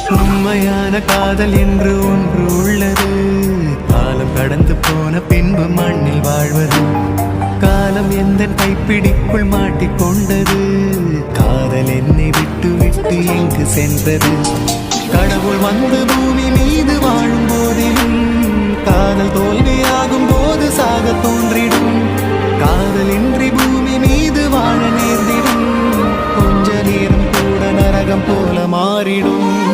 உண்மையான காதல் என்று ஒன்று உள்ளது. காலம் கடந்து போன பின்பு மண்ணில் வாழ்வது. காலம் எந்த கைப்பிடிக்குள் மாட்டிக்கொண்டது. காதல் என்னை விட்டு விட்டு எங்கு சென்றது. கடவுள் வந்து பூமி மீது வாழும் போதிலும் காதல் தோல்வியாகும் போது சாக தோன்றிடும். காதலின்றி பூமி மீது வாழ நேர்ந்திடும். கொஞ்ச நேரம் கூட நரகம் போல மாறிடும்.